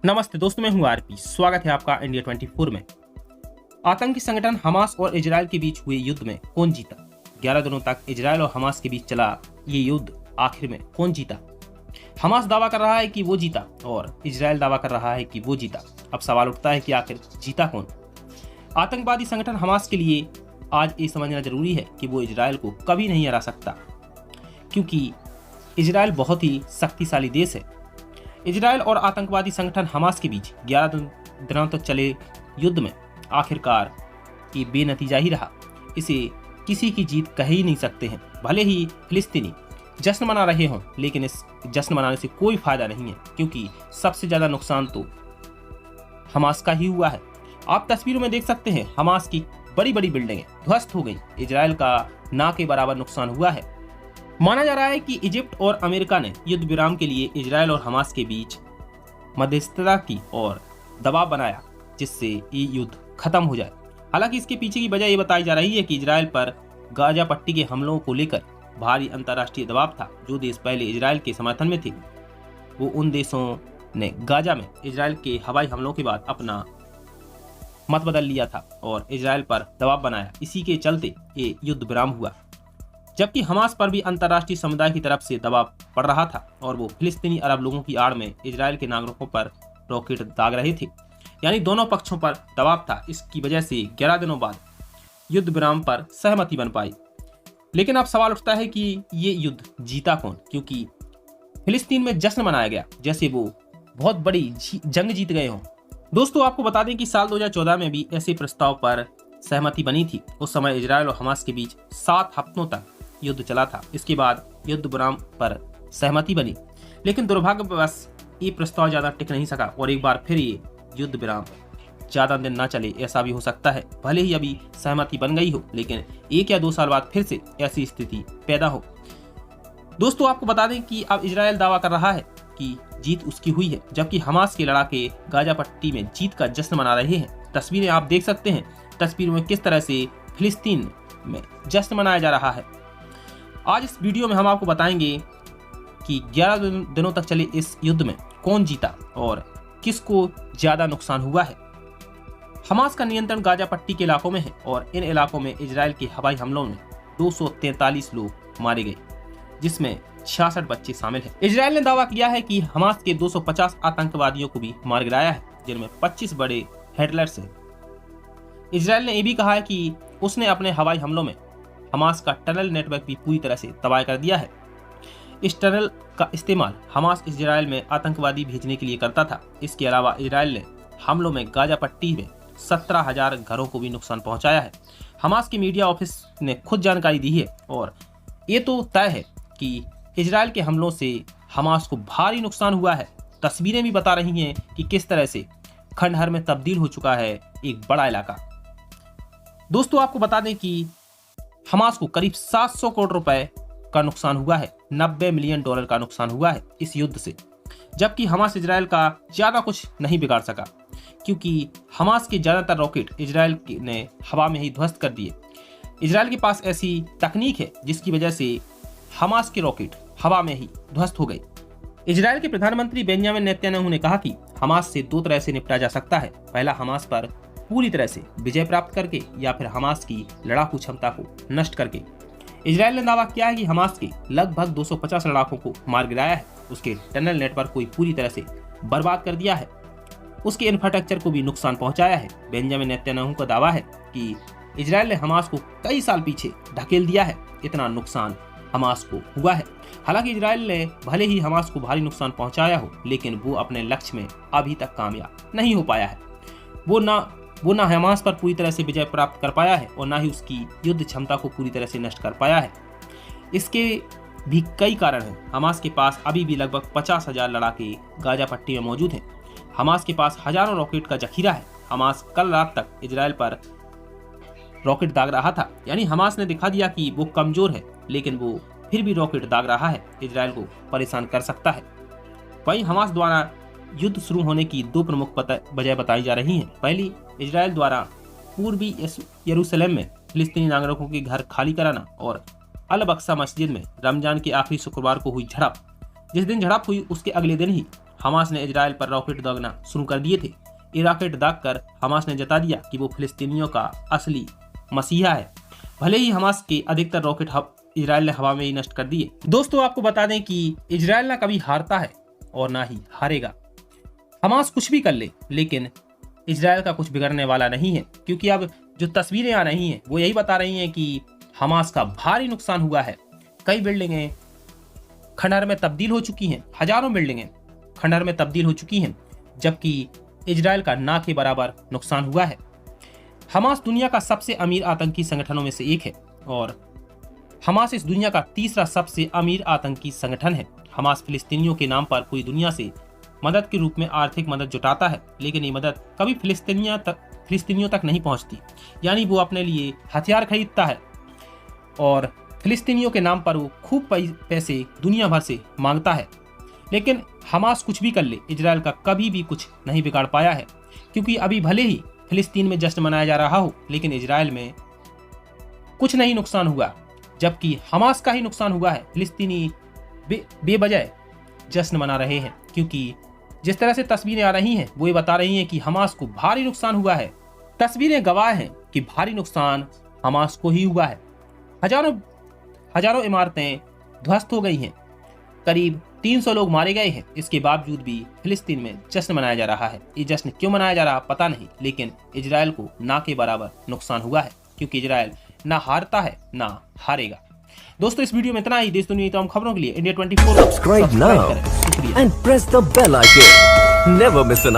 नमस्ते दोस्तों, मैं हूं आरपी। स्वागत है आपका इंडिया 24 में। आतंकी संगठन हमास और इजरायल के बीच हुए युद्ध में कौन जीता? 11 दिनों तक इजरायल और हमास के बीच चला ये युद्ध, आखिर में कौन जीता? हमास दावा कर रहा है कि वो जीता और इजरायल दावा कर रहा है कि वो जीता। अब सवाल उठता है कि आखिर जीता कौन? आतंकवादी संगठन हमास के लिए आज ये समझना जरूरी है कि वो इजरायल को कभी नहीं हरा सकता, क्योंकि इजरायल बहुत ही शक्तिशाली देश है। इजरायल और आतंकवादी संगठन हमास के बीच 11 दिनों तक चले युद्ध में आखिरकार ये बेनतीजा ही रहा। इसे किसी की जीत कह ही नहीं सकते हैं। भले ही फिलिस्तीनी जश्न मना रहे हों, लेकिन इस जश्न मनाने से कोई फायदा नहीं है, क्योंकि सबसे ज्यादा नुकसान तो हमास का ही हुआ है। आप तस्वीरों में देख सकते हैं, हमास की बड़ी बड़ी बिल्डिंगें ध्वस्त हो गई। इजरायल का ना के बराबर नुकसान हुआ है। माना जा रहा है कि इजिप्ट और अमेरिका ने युद्ध विराम के लिए इजरायल और हमास के बीच मध्यस्थता की और दबाव बनाया, जिससे ये युद्ध खत्म हो जाए। हालांकि इसके पीछे की वजह ये बताई जा रही है कि इजरायल पर गाजा पट्टी के हमलों को लेकर भारी अंतर्राष्ट्रीय दबाव था। जो देश पहले इजरायल के समर्थन में थे, वो उन देशों ने गाजा में इजरायल के हवाई हमलों के बाद अपना मत बदल लिया था और इजरायल पर दबाव बनाया। इसी के चलते ये युद्ध विराम हुआ, जबकि हमास पर भी अंतर्राष्ट्रीय समुदाय की तरफ से दबाव पड़ रहा था और वो फिलिस्तीनी अरब लोगों की आड़ में इजरायल के नागरिकों पर रॉकेट दाग रहे थे। यानी दोनों पक्षों पर दबाव था। इसकी वजह से 11 दिनों बाद युद्ध विराम पर सहमति बन पाई। लेकिन अब सवाल उठता है कि ये युद्ध जीता कौन? क्योंकि फिलिस्तीन में जश्न मनाया गया जैसे वो बहुत बड़ी जंग जीत गए हों। दोस्तों, आपको बता दें कि साल 2014 में भी ऐसे प्रस्ताव पर सहमति बनी थी। उस समय इजरायल और हमास के बीच 7 हफ्तों तक युद्ध चला था। इसके बाद युद्ध विराम पर सहमति बनी, लेकिन दुर्भाग्यवश ये प्रस्ताव ज्यादा टिक नहीं सका और एक बार फिर ये युद्ध विराम ज्यादा दिन न चले, ऐसा भी हो सकता है। भले ही अभी सहमति बन गई हो, लेकिन 1 या 2 साल बाद फिर से ऐसी स्थिति पैदा हो। दोस्तों, आपको बता दें कि अब इजरायल दावा कर रहा है कि जीत उसकी हुई है, जबकि हमास के लड़ाके गाजा पट्टी में जीत का जश्न मना रहे हैं। तस्वीरें आप देख सकते हैं, तस्वीरों में किस तरह से फिलिस्तीन में जश्न मनाया जा रहा है। आज इस वीडियो में हम आपको बताएंगे कि 11 दिनों तक चले इस युद्ध में कौन जीता और किसको ज्यादा नुकसान हुआ है। हमास का नियंत्रण गाजा पट्टी के इलाकों में है और इन इलाकों में इजरायल के हवाई हमलों में 243 लोग मारे गए, जिसमें 66 बच्चे शामिल हैं। इजरायल ने दावा किया है कि हमास के 250 आतंकवादियों को भी मार गिराया है, जिनमें 25 बड़े हेडलर्स हैं। इजरायल ने यह भी कहा है कि उसने अपने हवाई हमलों में हमास का टनल नेटवर्क भी पूरी तरह से तबाह कर दिया है। इस टनल का इस्तेमाल हमास इजरायल में आतंकवादी भेजने के लिए करता था। इसके अलावा इजरायल ने हमलों में गाजा पट्टी में 17,000 घरों को भी नुकसान पहुंचाया है। हमास के मीडिया ऑफिस ने खुद जानकारी दी है और ये तो तय है कि इजरायल के हमलों से हमास को भारी नुकसान हुआ है। तस्वीरें भी बता रही हैं कि किस तरह से खंडहर में तब्दील हो चुका है एक बड़ा इलाका। दोस्तों, आपको बता दें कि हमास को करीब 700 करोड़ रुपए का नुकसान हुआ है। $90 मिलियन का नुकसान हुआ है इस युद्ध से, जबकि हमास इजरायल का ज्यादा कुछ नहीं बिगाड़ सका, क्योंकि हमास के ज्यादातर रॉकेट इजरायल ने हवा में ही ध्वस्त कर दिए। इजरायल के पास ऐसी तकनीक है जिसकी वजह से हमास के रॉकेट हवा में ही ध्वस्त हो गए। इजरायल के प्रधानमंत्री बेंजामिन नेतन्याहू ने कहा कि हमास से 2 तरह से निपटा जा सकता है। पहला, हमास पर पूरी तरह से विजय प्राप्त करके, या फिर हमास की लड़ाकू क्षमता को नष्ट करके। इजरायल ने दावा किया है कि हमास के लगभग 250 लड़ाकों को मार गिराया है, उसके टनल नेटवर्क को पूरी तरह से बर्बाद कर दिया है, उसके इंफ्रास्ट्रक्चर को भी नुकसान पहुंचाया है। बेंजामिन नेतन्याहू का दावा है कि इजरायल ने हमास को कई साल पीछे ढकेल दिया है। इतना नुकसान हमास को हुआ है। हालांकि इजरायल ने भले ही हमास को भारी नुकसान पहुंचाया हो, लेकिन वो अपने लक्ष्य में अभी तक कामयाब नहीं हो पाया है। वो ना हमास पर पूरी तरह से विजय प्राप्त कर पाया है और ना ही उसकी युद्ध क्षमता को पूरी तरह से नष्ट कर पाया है। इसके भी कई कारण हैं। हमास के पास अभी भी लगभग 50,000 लड़ाके गाजा पट्टी में मौजूद हैं। हमास के पास हजारों रॉकेट का जखीरा है। हमास कल रात तक इजरायल पर रॉकेट दाग रहा था। यानी हमास ने दिखा दिया कि वो कमजोर है, लेकिन वो फिर भी रॉकेट दाग रहा है, इजरायल को परेशान कर सकता है। वहीं हमास द्वारा युद्ध शुरू होने की 2 प्रमुख वजह बताई जा रही हैं। पहली, इजरायल द्वारा पूर्वी यरूशलेम में फिलिस्तीनी नागरिकों के घर खाली कराना और अल बक्सा मस्जिद में रमजान के आखिरी शुक्रवार को हुई झड़प। जिस दिन झड़प हुई उसके अगले दिन ही हमास ने इजराइल पर रॉकेट दागना शुरू कर दिए थे। ये रॉकेट दागकर हमास ने जता दिया कि वो फिलिस्तीनियों का असली मसीहा है। भले ही हमास के अधिकतर रॉकेट इजराइल ने हवा में ही नष्ट कर दिए। दोस्तों, आपको बता दें कि इजराइल ना कभी हारता है और ना ही हारेगा। हमास कुछ भी कर ले, लेकिन इजराइल का कुछ बिगड़ने वाला नहीं है, क्योंकि अब जो तस्वीरें आ रही हैं वो यही बता रही हैं कि हमास का भारी नुकसान हुआ है। कई बिल्डिंगें खंडहर में तब्दील हो चुकी हैं, हजारों बिल्डिंगें खंडहर में तब्दील हो चुकी हैं, जबकि इजराइल का ना के बराबर नुकसान हुआ है। हमास दुनिया का सबसे अमीर आतंकी संगठनों में से एक है और हमास इस दुनिया का तीसरा सबसे अमीर आतंकी संगठन है। हमास फिलिस्तीनियों के नाम पर पूरी दुनिया से मदद के रूप में आर्थिक मदद जुटाता है, लेकिन ये मदद कभी फिलिस्तीनियों तक नहीं पहुंचती। यानी वो अपने लिए हथियार खरीदता है और फिलिस्तीनियों के नाम पर वो खूब पैसे दुनिया भर से मांगता है। लेकिन हमास कुछ भी कर ले, इजराइल का कभी भी कुछ नहीं बिगाड़ पाया है, क्योंकि अभी भले ही फिलिस्तीन में जश्न मनाया जा रहा हो, लेकिन इजराइल में कुछ नहीं नुकसान हुआ, जबकि हमास का ही नुकसान हुआ है। फिलिस्तीनी बेवजह जश्न मना रहे हैं, क्योंकि जिस तरह से तस्वीरें आ रही हैं वो ये बता रही हैं कि हमास को भारी नुकसान हुआ है। तस्वीरें गवाह हैं कि भारी नुकसान हमास को ही हुआ है। हजारों इमारतें ध्वस्त हो गई हैं, करीब 300 लोग मारे गए हैं। इसके बावजूद भी फिलिस्तीन में जश्न मनाया जा रहा है। ये जश्न क्यों मनाया जा रहा पता नहीं, लेकिन इजराइल को ना के बराबर नुकसान हुआ है, क्योंकि इजराइल ना हारता है ना हारेगा। दोस्तों, इस वीडियो में इतना ही। देश दुनिया की तमाम खबरों के लिए India 24 subscribe now and press the bell icon. Never miss N